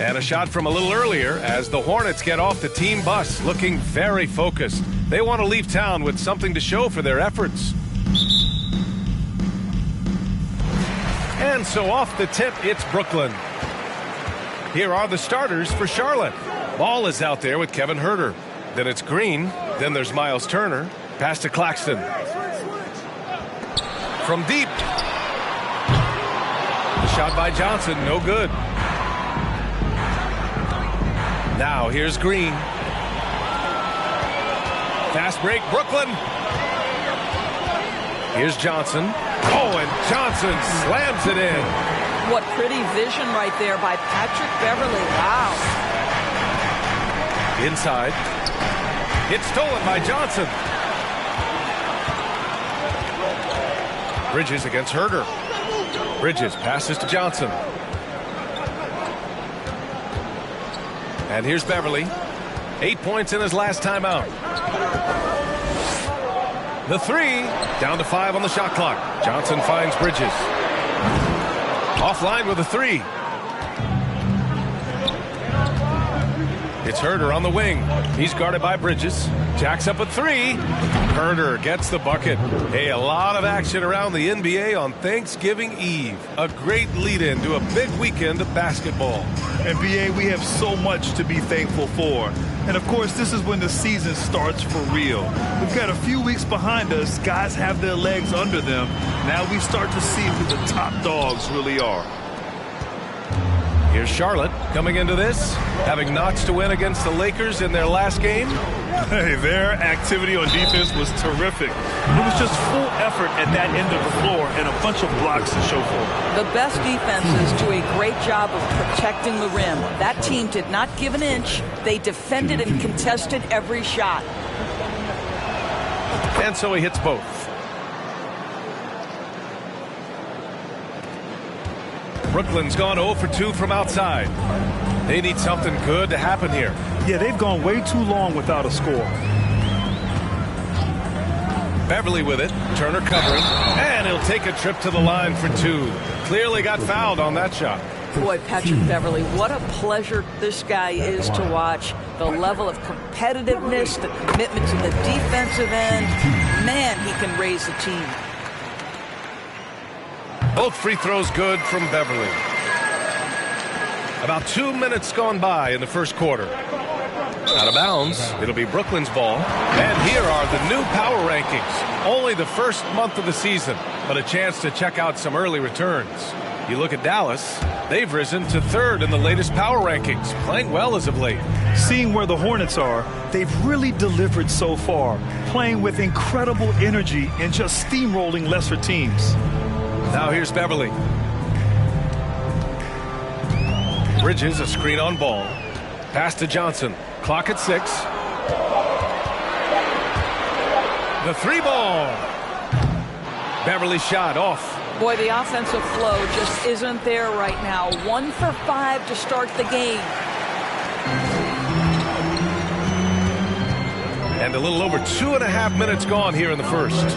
And a shot from a little earlier as the Hornets get off the team bus looking very focused. They want to leave town with something to show for their efforts. And so off the tip, it's Brooklyn. Here are the starters for Charlotte. Ball is out there with Kevin Huerter. Then it's Green. Then there's Miles Turner. Pass to Claxton. From deep. The shot by Johnson, no good. Now here's Green. Fast break, Brooklyn. Here's Johnson. Oh, and Johnson slams it in. What pretty vision right there by Patrick Beverley. Wow. Inside. It's stolen by Johnson. Bridges against Huerter. Bridges passes to Johnson. And here's Beverley. 8 points in his last timeout. The three, down to 5 on the shot clock. Johnson finds Bridges. Offline with a three. It's Huerter on the wing. He's guarded by Bridges. Jacks up a three. Huerter gets the bucket. Hey, a lot of action around the NBA on Thanksgiving Eve. A great lead-in to a big weekend of basketball. NBA, we have so much to be thankful for. And, of course, this is when the season starts for real. We've got a few weeks behind us. Guys have their legs under them. Now we start to see who the top dogs really are. Here's Charlotte coming into this, having notched to win against the Lakers in their last game. Hey, their activity on defense was terrific. It was just full effort at that end of the floor and a bunch of blocks to show for it. The best defenses do a great job of protecting the rim. That team did not give an inch. They defended and contested every shot. And so he hits both. Brooklyn's gone 0 for 2 from outside. They need something good to happen here. Yeah, they've gone way too long without a score. Beverley with it. Turner covering. And he'll take a trip to the line for 2. Clearly got fouled on that shot. Boy, Patrick Beverley, what a pleasure this guy is to watch. The level of competitiveness, the commitment to the defensive end. Man, he can raise the team. Both free throws good from Beverley. About 2 minutes gone by in the first quarter. Out of bounds. It'll be Brooklyn's ball. And here are the new power rankings. Only the first month of the season, but a chance to check out some early returns. You look at Dallas. They've risen to 3rd in the latest power rankings, playing well as of late. Seeing where the Hornets are, they've really delivered so far, playing with incredible energy and just steamrolling lesser teams. Now here's Beverley. Bridges, a screen on ball. Pass to Johnson. Clock at 6. The 3-ball. Beverley shot off. Boy, the offensive flow just isn't there right now. 1 for 5 to start the game. And a little over 2.5 minutes gone here in the first.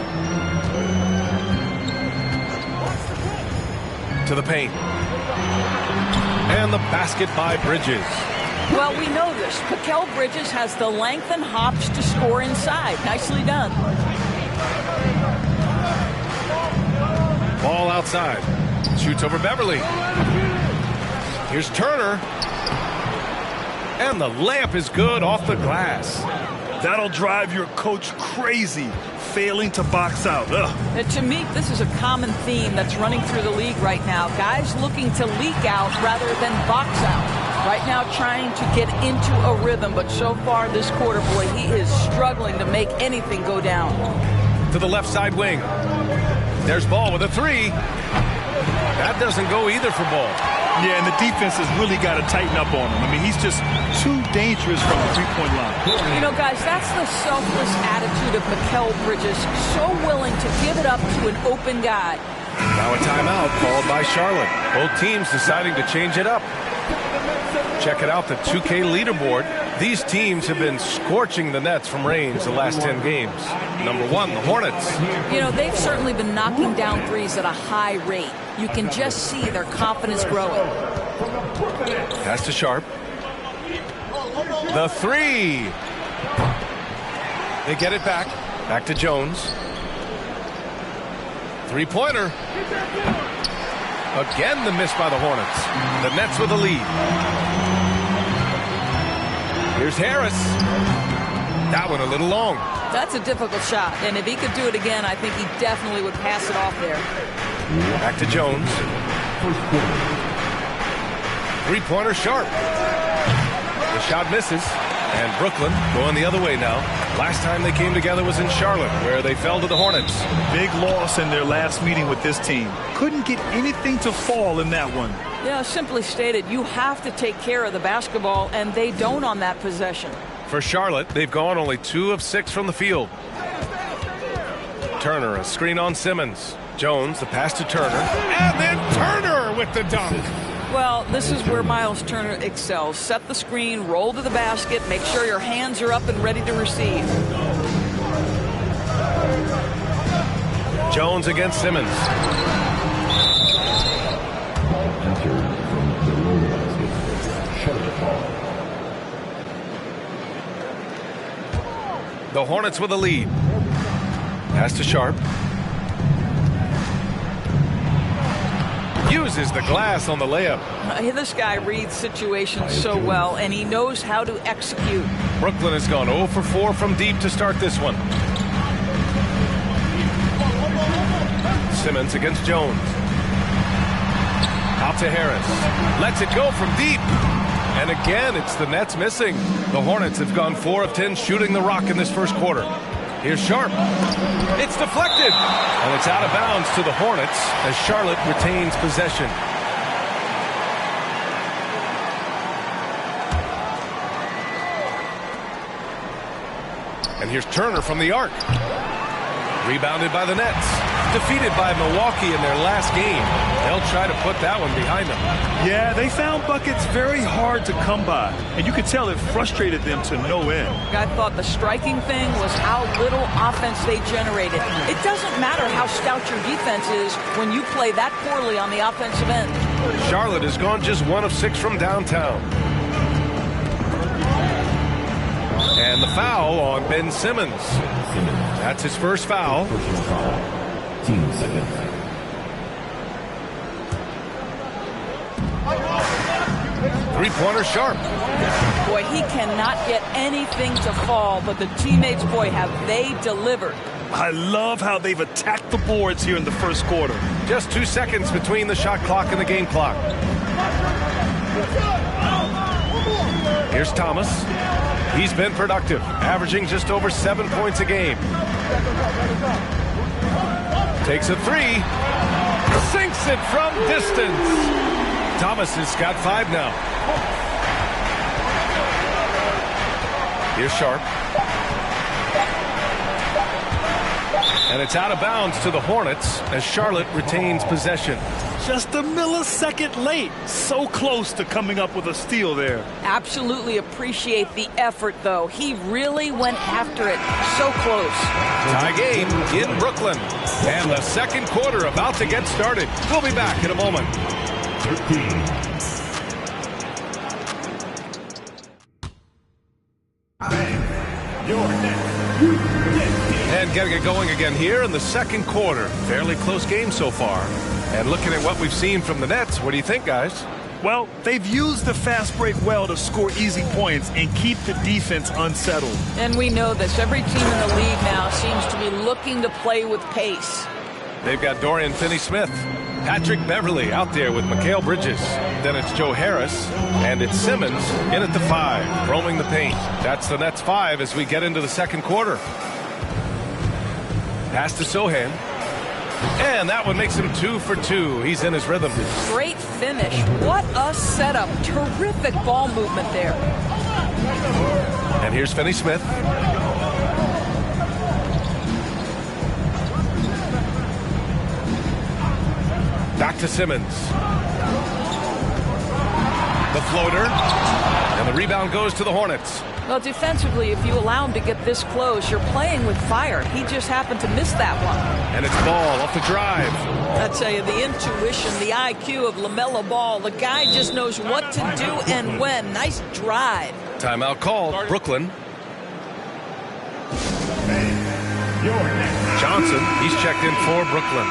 To the paint. And the basket by Bridges. Well, we know this. Mikal Bridges has the length and hops to score inside. Nicely done. Ball outside. Shoots over Beverley. Here's Turner. And the layup is good off the glass. That'll drive your coach crazy, failing to box out. To me, this is a common theme that's running through the league right now. Guys looking to leak out rather than box out. Right now trying to get into a rhythm, but so far this quarter, boy, he is struggling to make anything go down. To the left side wing. There's Ball with a 3. That doesn't go either for Ball. Yeah, and the defense has really got to tighten up on him. I mean, he's just too dangerous from the three-point line. You know, guys, that's the selfless attitude of Mikal Bridges. So willing to give it up to an open guy. Now a timeout called by Charlotte. Both teams deciding to change it up. Checking out the 2K leaderboard. These teams have been scorching the nets from range the last 10 games. Number 1, the Hornets. You know, they've certainly been knocking down threes at a high rate. You can just see their confidence growing. Pass to Sharp. The three. They get it back. Back to Jones. Three-pointer. Again, the miss by the Hornets. The Nets with the lead. Here's Harris. That one a little long. That's a difficult shot, and if he could do it again, I think he definitely would pass it off there. Back to Jones. Three-pointer Sharp. The shot misses, and Brooklyn going the other way now. Last time they came together was in Charlotte, where they fell to the Hornets. Big loss in their last meeting with this team. Couldn't get anything to fall in that one. Yeah, simply stated, you have to take care of the basketball, and they don't on that possession. For Charlotte, they've gone only 2 of 6 from the field. Turner, a screen on Simmons. Jones, the pass to Turner. And then Turner with the dunk. Well, this is where Miles Turner excels. Set the screen, roll to the basket, make sure your hands are up and ready to receive. Jones against Simmons. The Hornets with a lead. Pass to Sharp. Uses the glass on the layup. This guy reads situations so well, and he knows how to execute. Brooklyn has gone 0 for 4 from deep to start this one. Simmons against Jones. Out to Harris. Lets it go from deep. And again, it's the Nets missing. The Hornets have gone 4 of 10 shooting the rock in this first quarter. Here's Sharp. It's deflected. And it's out of bounds to the Hornets as Charlotte retains possession. And here's Turner from the arc. Rebounded by the Nets. Defeated by Milwaukee in their last game. They'll try to put that one behind them. Yeah, they found buckets very hard to come by. And you could tell it frustrated them to no end. I thought the striking thing was how little offense they generated. It doesn't matter how stout your defense is when you play that poorly on the offensive end. Charlotte has gone just 1 of 6 from downtown. And the foul on Ben Simmons. That's his first foul. Team second. Three-pointer Sharp. Boy, he cannot get anything to fall, but the teammates, boy, have they delivered. I love how they've attacked the boards here in the first quarter. Just 2 seconds between the shot clock and the game clock. Here's Thomas. He's been productive, averaging just over 7 points a game. Takes a three. Sinks it from distance. Thomas has got 5 now. Here's Sharp. And it's out of bounds to the Hornets as Charlotte retains possession. Just a millisecond late. So close to coming up with a steal there. Absolutely appreciate the effort, though. He really went after it. So close. Tie game in Brooklyn. And the second quarter about to get started. We'll be back in a moment. 13. And getting it going again here in the second quarter. Fairly close game so far. And looking at what we've seen from the Nets, what do you think, guys? Well, they've used the fast break well to score easy points and keep the defense unsettled. And we know this. Every team in the league now seems to be looking to play with pace. They've got Dorian Finney-Smith, Patrick Beverly out there with Mikal Bridges. Then it's Joe Harris, and it's Simmons in at the 5, roaming the paint. That's the Nets 5 as we get into the second quarter. Pass to Sohan. And that one makes him 2 for 2. He's in his rhythm. Great finish. What a setup. Terrific ball movement there. And here's Finney-Smith. Back to Simmons. The floater. And the rebound goes to the Hornets. Well, defensively, if you allow him to get this close, you're playing with fire. He just happened to miss that one. And it's Ball off the drive. I tell you, the intuition, the IQ of LaMelo Ball, the guy just knows what to do and when. Nice drive. Timeout called. Brooklyn. Johnson, he's checked in for Brooklyn.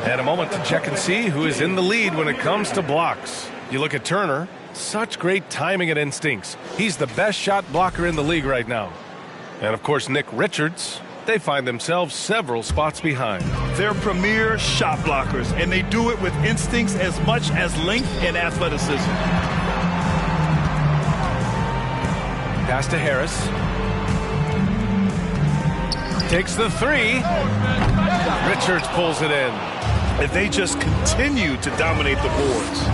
And a moment to check and see who is in the lead when it comes to blocks. You look at Turner. Such great timing and instincts. He's the best shot blocker in the league right now. And, of course, Nick Richards. They find themselves several spots behind. They're premier shot blockers, and they do it with instincts as much as length and athleticism. Pass to Harris. Takes the three. Richards pulls it in. And they just continue to dominate the boards.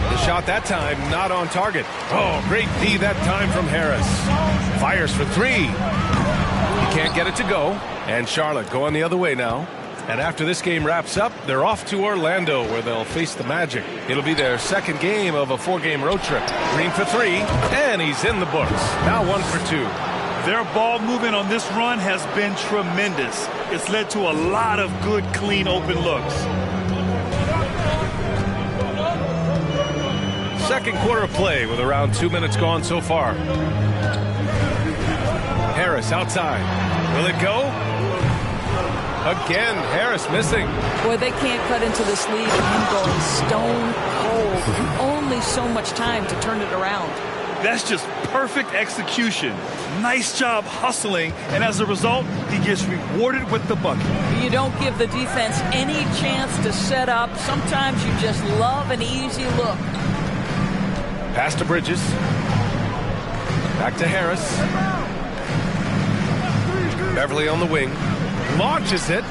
The shot that time not on target. Oh, great D that time from Harris. Fires for three. He can't get it to go. And Charlotte going the other way now. And after this game wraps up, they're off to Orlando where they'll face the Magic. It'll be their second game of a 4-game road trip. Green for three, and he's in the books. Now 1 for 2. Their ball movement on this run has been tremendous. It's led to a lot of good, clean, open looks. Second quarter of play with around 2 minutes gone so far. Harris outside. Will it go? Again, Harris missing. Boy, they can't cut into this lead with him going stone cold. Only so much time to turn it around. That's just perfect execution. Nice job hustling, and as a result, he gets rewarded with the bucket. You don't give the defense any chance to set up. Sometimes you just love an easy look. Pass to Bridges. Back to Harris. Beverly on the wing. Launches it.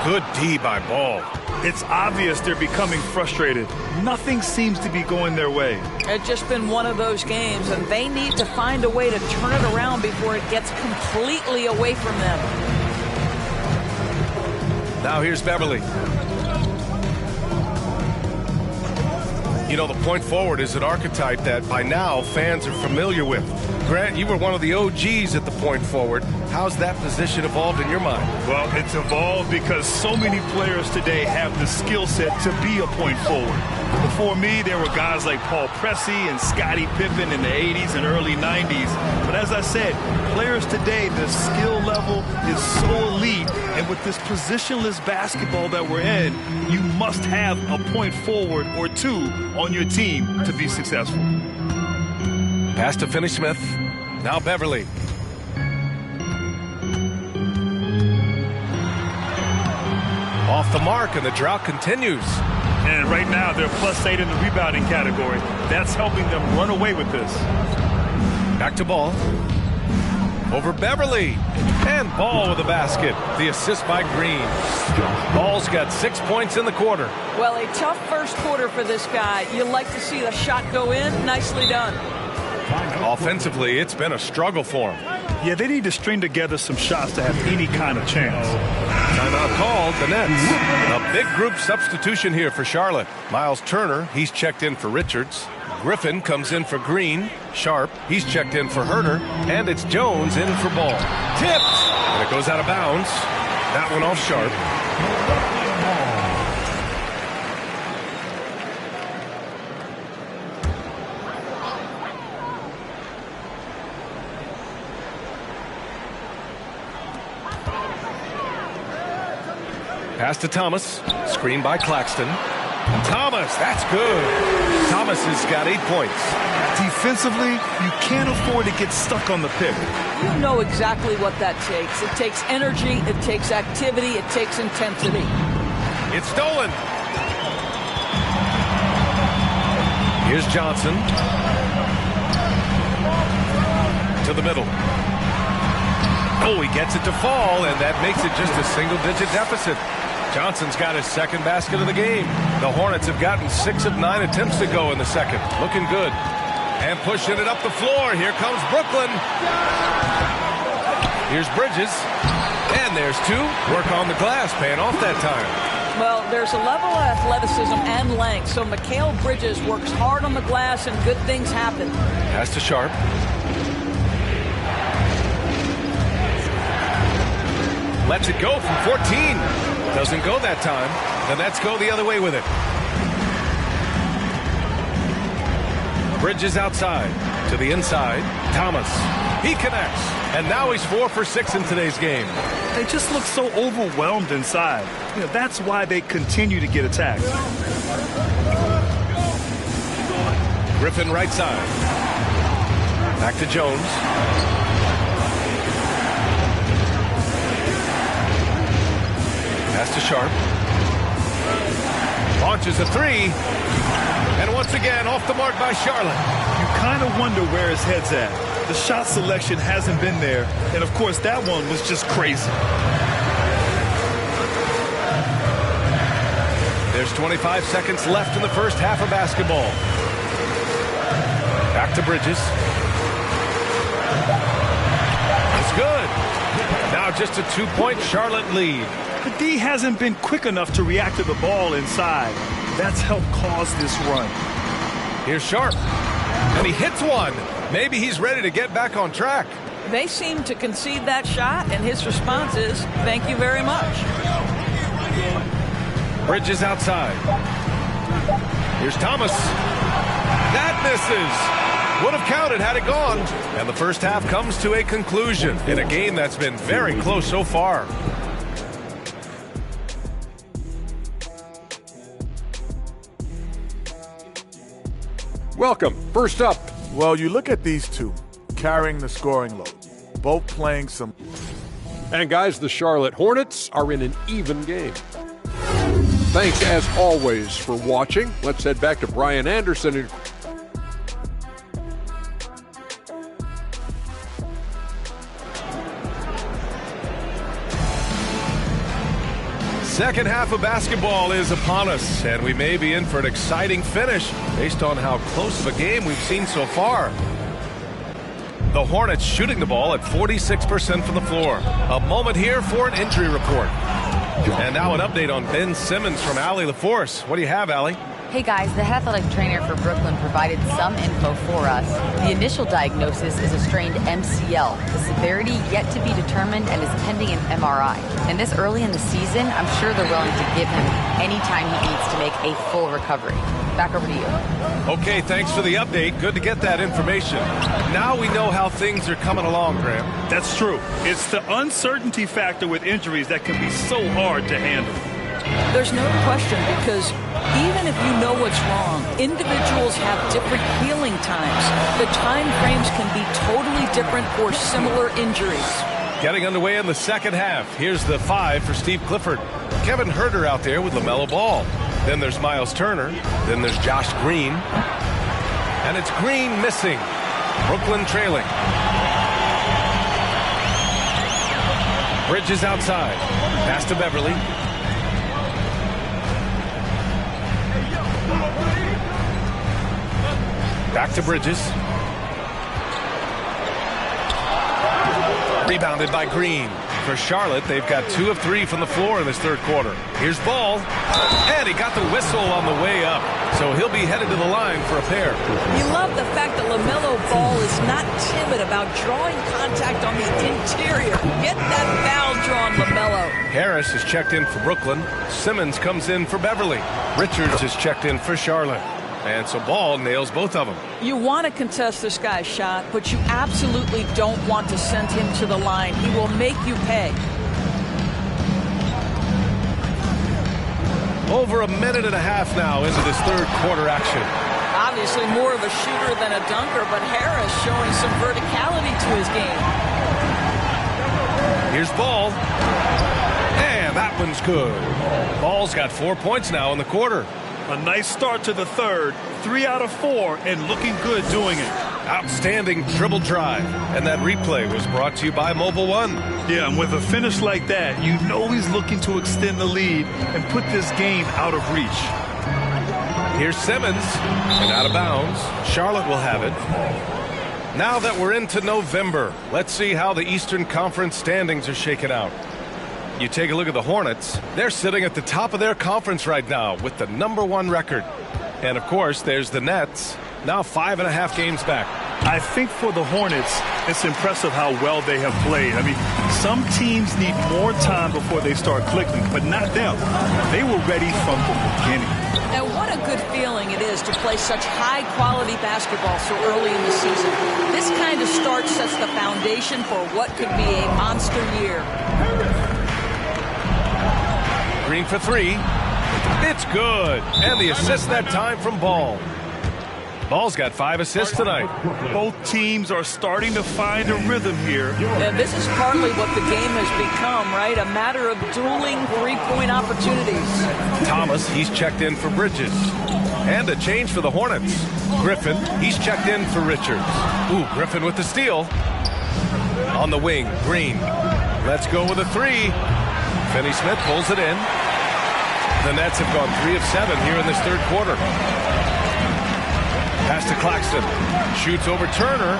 Good D by Ball. It's obvious they're becoming frustrated. Nothing seems to be going their way. It's just been one of those games, and they need to find a way to turn it around before it gets completely away from them. Now here's Beverly. You know, the point forward is an archetype that by now fans are familiar with. Grant, you were one of the OGs at the point forward. How's that position evolved in your mind? Well, it's evolved because so many players today have the skill set to be a point forward. Before me, there were guys like Paul Pressey and Scottie Pippen in the 80s and early 90s. But as I said, players today, the skill level is so elite. And with this positionless basketball that we're in, you must have a point forward or two on your team to be successful. Pass to Finney-Smith. Now Beverly. Off the mark, and the drought continues. And right now, they're +8 in the rebounding category. That's helping them run away with this. Back to Ball. Over Beverly. And Ball with a basket. The assist by Green. Ball's got 6 points in the quarter. Well, a tough first quarter for this guy. You like to see the shot go in. Nicely done. Offensively, it's been a struggle for him. Yeah, they need to string together some shots to have any kind of chance. Timeout called, the Nets. A big group substitution here for Charlotte. Miles Turner, he's checked in for Richards. Griffin comes in for Green. Sharp, he's checked in for Herter. And it's Jones in for Ball. Tipped! And it goes out of bounds. That one off Sharp. Pass to Thomas. Screen by Claxton. Thomas, that's good. Thomas has got 8 points. Defensively, you can't afford to get stuck on the pick. You know exactly what that takes. It takes energy, it takes activity, it takes intensity. It's stolen. Here's Johnson. To the middle. Oh, he gets it to fall, and that makes it just a single-digit deficit. Johnson's got his second basket of the game. The Hornets have gotten 6 of 9 attempts to go in the second. Looking good. And pushing it up the floor. Here comes Brooklyn. Here's Bridges. And there's 2. Work on the glass, paying off that time. Well, there's a level of athleticism and length, so Mikal Bridges works hard on the glass and good things happen. Pass to Sharp. Lets it go from 14. Doesn't go that time. The Nets go the other way with it. Bridges outside to the inside. Thomas. He connects. And now he's 4 for 6 in today's game. They just look so overwhelmed inside. You know, that's why they continue to get attacked. Griffin right side. Back to Jones. Pass to Sharp. Launches a three. And once again, off the mark by Charlotte. You kind of wonder where his head's at. The shot selection hasn't been there. And, of course, that one was just crazy. There's 25 seconds left in the first half of basketball. Back to Bridges. It's good. Now just a 2-point Charlotte lead. The D hasn't been quick enough to react to the ball inside. That's helped cause this run. Here's Sharp. And he hits one. Maybe he's ready to get back on track. They seem to concede that shot, and his response is, thank you very much. Bridges outside. Here's Thomas. That misses. Would have counted had it gone. And the first half comes to a conclusion in a game that's been very close so far. Welcome. First up. Well, you look at these two carrying the scoring load, both playing some. And guys, the Charlotte Hornets are in an even game. Thanks as always for watching. Let's head back to Brian Anderson. Second half of basketball is upon us, and we may be in for an exciting finish based on how close of a game we've seen so far. The Hornets shooting the ball at 46% from the floor. A moment here for an injury report. And now an update on Ben Simmons from Allie LaForce. What do you have, Allie? Hey guys, the head athletic trainer for Brooklyn provided some info for us. The initial diagnosis is a strained MCL. The severity yet to be determined and is pending an MRI. And this early in the season, I'm sure they're willing to give him any time he needs to make a full recovery. Back over to you. Okay, thanks for the update. Good to get that information. Now we know how things are coming along, Graham. That's true. It's the uncertainty factor with injuries that can be so hard to handle. There's no question, because even if you know what's wrong, individuals have different healing times. The time frames can be totally different for similar injuries. Getting underway in the second half. Here's the 5 for Steve Clifford. Kevin Huerter out there with LaMelo Ball. Then there's Miles Turner. Then there's Josh Green. And it's Green missing. Brooklyn trailing. Bridges outside. Pass to Beverly. Back to Bridges. Rebounded by Green. For Charlotte, they've got 2 of 3 from the floor in this third quarter. Here's Ball. And he got the whistle on the way up. So he'll be headed to the line for a pair. You love the fact that LaMelo Ball is not timid about drawing contact on the interior. Get that foul drawn, LaMelo. Harris is checked in for Brooklyn. Simmons comes in for Beverly. Richards is checked in for Charlotte. And so Ball nails both of them. You want to contest this guy's shot, but you absolutely don't want to send him to the line. He will make you pay. Over a minute and a half now into this third quarter action. Obviously more of a shooter than a dunker, but Harris showing some verticality to his game. Here's Ball. And that one's good. Ball's got 4 points now in the quarter. A nice start to the third. 3 out of 4 and looking good doing it. Outstanding dribble drive. And that replay was brought to you by Mobile One. Yeah, and with a finish like that, you know he's looking to extend the lead and put this game out of reach. Here's Simmons. And out of bounds. Charlotte will have it. Now that we're into November, let's see how the Eastern Conference standings are shaken out. You take a look at the Hornets. They're sitting at the top of their conference right now with the #1 record. And, of course, there's the Nets, now 5.5 games back. I think for the Hornets, it's impressive how well they have played. I mean, some teams need more time before they start clicking, but not them. They were ready from the beginning. Now, what a good feeling it is to play such high-quality basketball so early in the season. This kind of start sets the foundation for what could be a monster year. Green for 3. It's good. And the assist that time from Ball. Ball's got 5 assists tonight. Both teams are starting to find a rhythm here. And this is partly what the game has become, right? A matter of dueling three-point opportunities. Thomas, he's checked in for Bridges. And a change for the Hornets. Griffin, he's checked in for Richards. Ooh, Griffin with the steal. On the wing, Green. Let's go with a 3. Finney Smith pulls it in. The Nets have gone 3 of 7 here in this third quarter. Pass to Claxton. Shoots over Turner.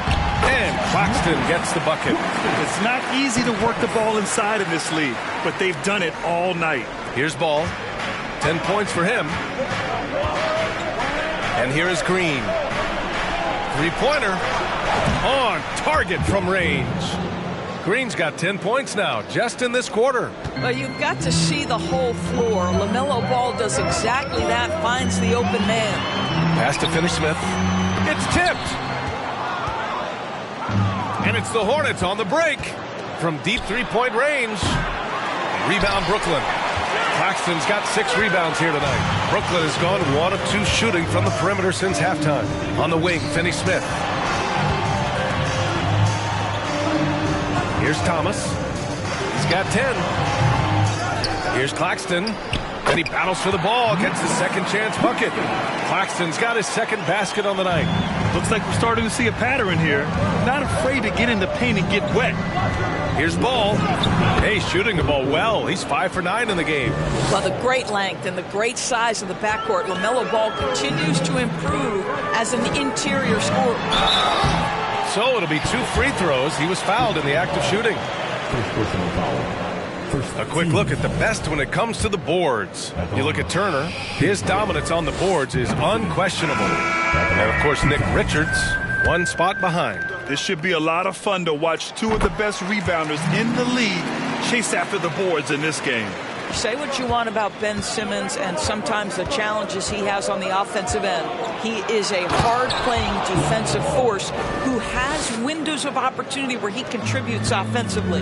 And Claxton gets the bucket. It's not easy to work the ball inside in this league, but they've done it all night. Here's Ball. 10 points for him. And here is Green. Three-pointer. On target from range. Green's got 10 points now, just in this quarter. Well, you've got to see the whole floor. LaMelo Ball does exactly that, finds the open man. Pass to Finney Smith. It's tipped. And it's the Hornets on the break. From deep three-point range. Rebound Brooklyn. Claxton's got 6 rebounds here tonight. Brooklyn has gone 1 of 2 shooting from the perimeter since halftime. On the wing, Finney Smith. Here's Thomas. He's got 10. Here's Claxton. And he battles for the ball, gets the second chance bucket. Claxton's got his second basket on the night. Looks like we're starting to see a pattern here. Not afraid to get in the paint and get wet. Here's Ball. Hey, shooting the ball well. He's 5 for 9 in the game. Well, the great length and the great size of the backcourt. LaMelo Ball continues to improve as an interior scorer. So it'll be 2 free throws. He was fouled in the act of shooting. A quick look at the best when it comes to the boards. You look at Turner. His dominance on the boards is unquestionable. And, of course, Nick Richards, 1 spot behind. This should be a lot of fun to watch 2 of the best rebounders in the league chase after the boards in this game. Say what you want about Ben Simmons and sometimes the challenges he has on the offensive end. He is a hard-playing defensive force who has windows of opportunity where he contributes offensively.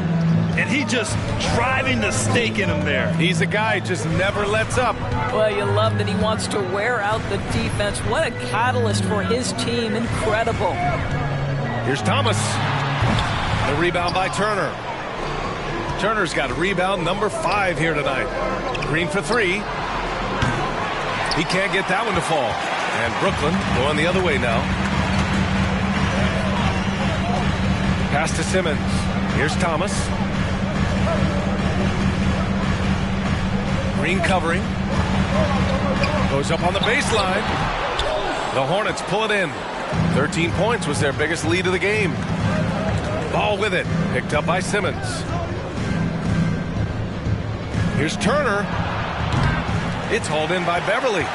And he just driving the stake in him there. He's a guy who just never lets up. Well, you love that he wants to wear out the defense. What a catalyst for his team. Incredible. Here's Thomas. The rebound by Turner. Turner's got rebound number 5 here tonight. Green for 3. He can't get that one to fall. And Brooklyn going the other way now. Pass to Simmons. Here's Thomas. Green covering. Goes up on the baseline. The Hornets pull it in. 13 points was their biggest lead of the game. Ball with it. Picked up by Simmons. Here's Turner. It's hauled in by Beverly.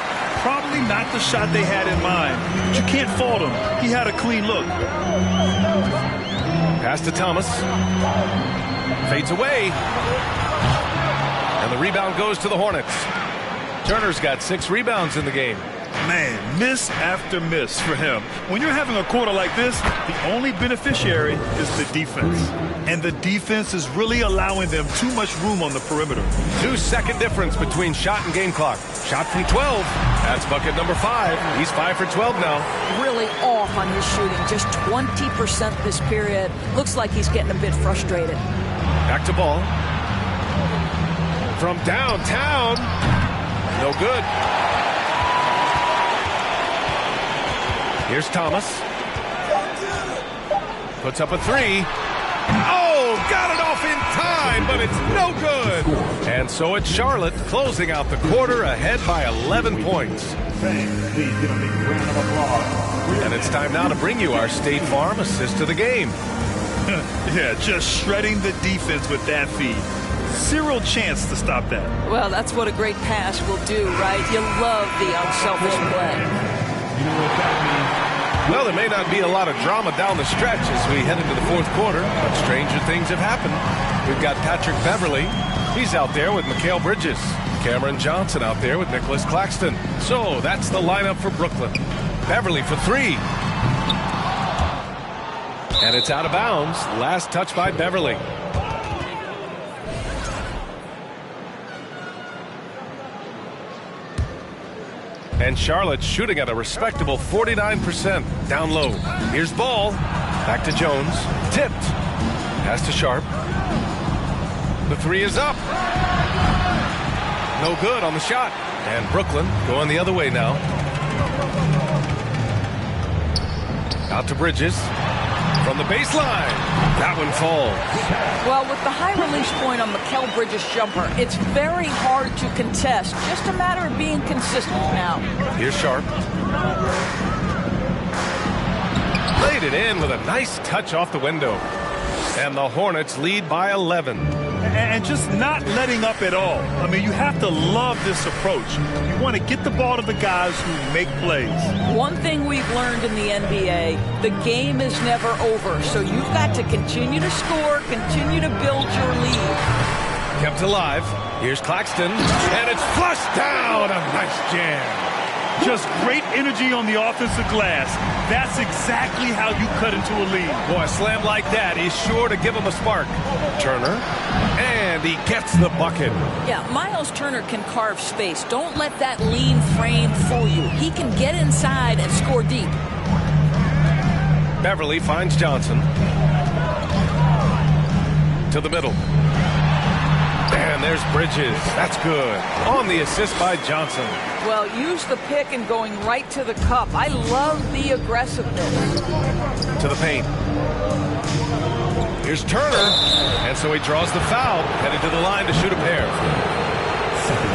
Probably not the shot they had in mind, but you can't fault him. He had a clean look. Pass to Thomas. Fades away. And the rebound goes to the Hornets. Turner's got 6 rebounds in the game. Man, miss after miss for him. When you're having a quarter like this, the only beneficiary is the defense. And the defense is really allowing them too much room on the perimeter. 2-second difference between shot and game clock. Shot from 12. That's bucket number 5. He's 5 for 12 now. Really off on his shooting. Just 20% this period. Looks like he's getting a bit frustrated. Back to Ball. From downtown. No good. Here's Thomas. Puts up a 3. Oh, got it off in time, but it's no good. And so it's Charlotte closing out the quarter ahead by 11 points. And it's time now to bring you our State Farm assist of the game. Yeah, just shredding the defense with that feed. Zero chance to stop that. Well, that's what a great pass will do, right? You love the unselfish play. Well, there may not be a lot of drama down the stretch as we head into the fourth quarter, but stranger things have happened. We've got Patrick Beverley. He's out there with Mikal Bridges. Cameron Johnson out there with Nicholas Claxton. So that's the lineup for Brooklyn. Beverley for three. And it's out of bounds. Last touch by Beverley. And Charlotte shooting at a respectable 49%. Down low. Here's Ball. Back to Jones. Tipped. Pass to Sharp. The three is up. No good on the shot. And Brooklyn going the other way now. Out to Bridges. From the baseline. That one falls. Well, with the high release point on Mikal Bridges' jumper, it's very hard to contest. Just a matter of being consistent now. Here's Sharp. Laid it in with a nice touch off the window. And the Hornets lead by 11. And just not letting up at all. I mean, you have to love this approach. You want to get the ball to the guys who make plays. One thing we've learned in the NBA, the game is never over. So you've got to continue to score, continue to build your lead. Kept alive. Here's Claxton. And it's flushed down. A nice jam. Just great energy on the offensive glass. That's exactly how you cut into a lead. Boy, a slam like that is sure to give him a spark. Turner. And he gets the bucket. Yeah, Miles Turner can carve space. Don't let that lean frame fool you. He can get inside and score deep. Beverley finds Johnson. To the middle. And there's Bridges. That's good. On the assist by Johnson. Well, use the pick and going right to the cup. I love the aggressiveness. To the paint. Here's Turner. And so he draws the foul. Headed to the line to shoot a pair.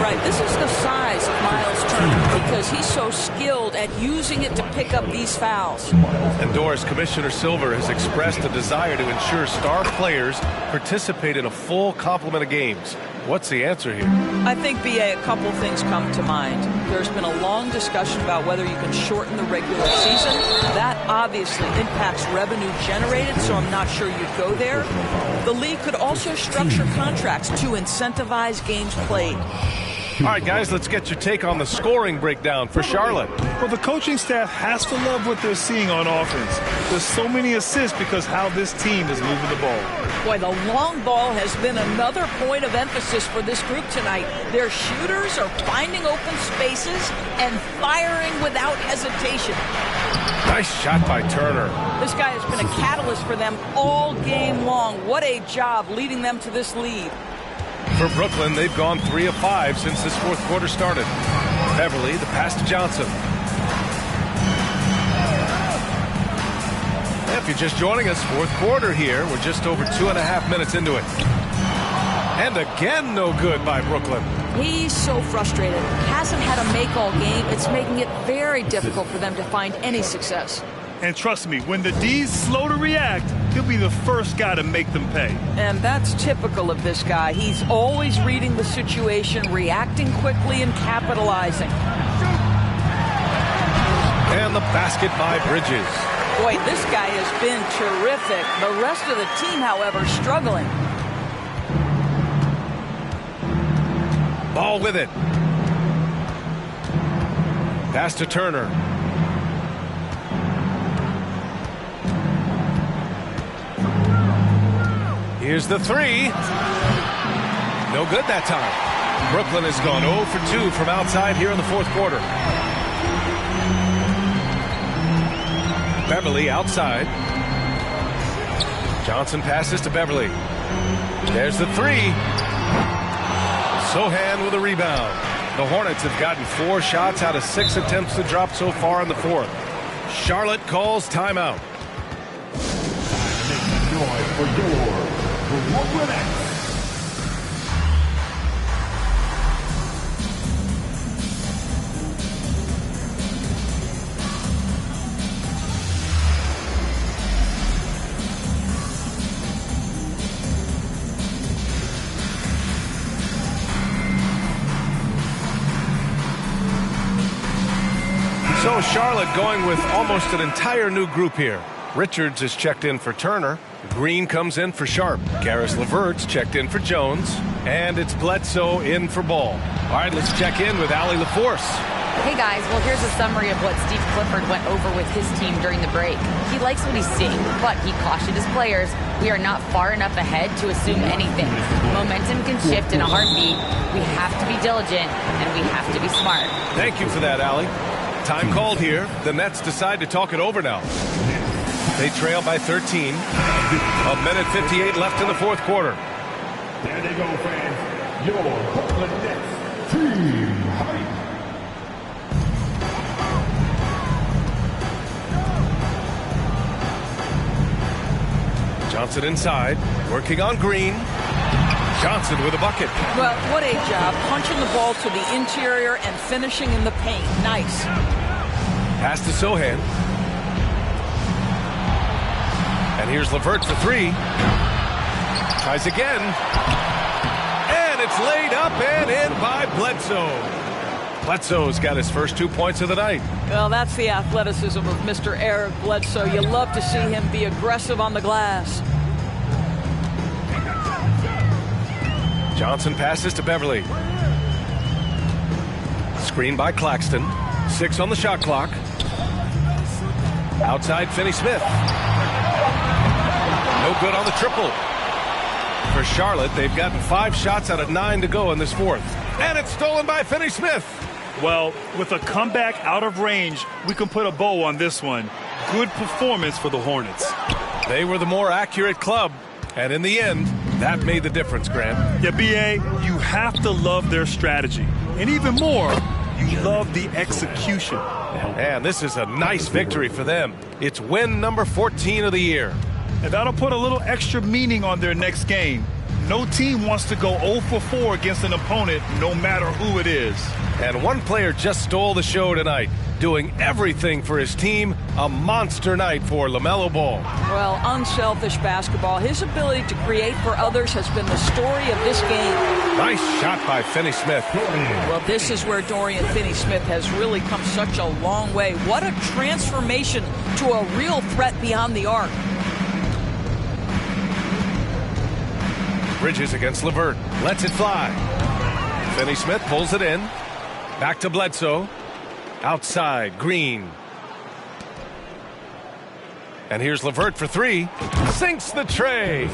Right, this is the size of Miles Turner because he's so skilled at using it to pick up these fouls. And Doris, Commissioner Silver has expressed a desire to ensure star players participate in a full complement of games. What's the answer here? I think, B.A., a couple things come to mind. There's been a long discussion about whether you can shorten the regular season. That obviously impacts revenue generated, so I'm not sure you'd go there. The league could also structure contracts to incentivize games played. All right, guys, let's get your take on the scoring breakdown for Charlotte. Well, the coaching staff has to love what they're seeing on offense. There's so many assists because how this team is moving the ball. Boy, the long ball has been another point of emphasis for this group tonight. Their shooters are finding open spaces and firing without hesitation. Nice shot by Turner. This guy has been a catalyst for them all game long. What a job leading them to this lead. For Brooklyn, they've gone 3 of 5 since this fourth quarter started. Beverley, the pass to Johnson. If you're just joining us, fourth quarter here. We're just over 2.5 minutes into it. And again, no good by Brooklyn. He's so frustrated. Hasn't had a make all game. It's making it very difficult for them to find any success. And trust me, when the D's slow to react, he'll be the first guy to make them pay. And that's typical of this guy. He's always reading the situation, reacting quickly, and capitalizing. And the basket by Bridges. Boy, this guy has been terrific. The rest of the team, however, struggling. Ball with it. Pass to Turner. Here's the three. No good that time. Brooklyn has gone 0 for 2 from outside here in the fourth quarter. Beverley outside. Johnson passes to Beverley. There's the three. Sohan with a rebound. The Hornets have gotten 4 shots out of 6 attempts to drop so far in the fourth. Charlotte calls timeout. So Charlotte going with almost an entire new group here. Richards is checked in for Turner. Green comes in for Sharp. Karis LeVert's checked in for Jones. And it's Bledsoe in for Ball. All right, let's check in with Allie LaForce. Hey guys, well here's a summary of what Steve Clifford went over with his team during the break. He likes what he's seeing, but he cautioned his players, we are not far enough ahead to assume anything. Momentum can shift in a heartbeat. We have to be diligent, and we have to be smart. Thank you for that, Allie. Time called here. The Nets decide to talk it over now. They trail by 13. A minute 58 left in the fourth quarter. There they go, fans. Your Brooklyn Nets team hype. Johnson inside, working on Green. Johnson with a bucket. Well, what a job. Punching the ball to the interior and finishing in the paint. Nice. Pass to Sohan. And here's LeVert for three. Tries again. And it's laid up and in by Bledsoe. Bledsoe's got his first 2 points of the night. Well, that's the athleticism of Mr. Eric Bledsoe. You love to see him be aggressive on the glass. Johnson passes to Beverly. Screen by Claxton. 6 on the shot clock. Outside Finney-Smith. No good on the triple. For Charlotte, they've gotten 5 shots out of 9 to go in this fourth. And it's stolen by Finney-Smith. Well, with a comeback out of range, we can put a bow on this one. Good performance for the Hornets. They were the more accurate club, and in the end, that made the difference, Grant. Yeah, B.A., you have to love their strategy. And even more, you love the execution. And this is a nice victory for them. It's win number 14 of the year. And that'll put a little extra meaning on their next game. No team wants to go 0 for 4 against an opponent, no matter who it is. And one player just stole the show tonight, doing everything for his team. A monster night for LaMelo Ball. Well, unselfish basketball. His ability to create for others has been the story of this game. Nice shot by Finney-Smith. Well, this is where Dorian Finney-Smith has really come such a long way. What a transformation to a real threat beyond the arc. Bridges against LeVert. Lets it fly. Finney-Smith pulls it in. Back to Bledsoe. Outside, Green. And here's LeVert for three. Sinks the tray.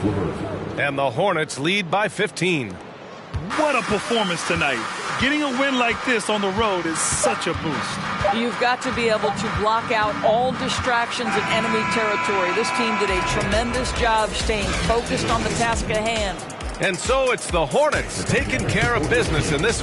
And the Hornets lead by 15. What a performance tonight. Getting a win like this on the road is such a boost. You've got to be able to block out all distractions in enemy territory. This team did a tremendous job staying focused on the task at hand. And so it's the Hornets taking care of business in this.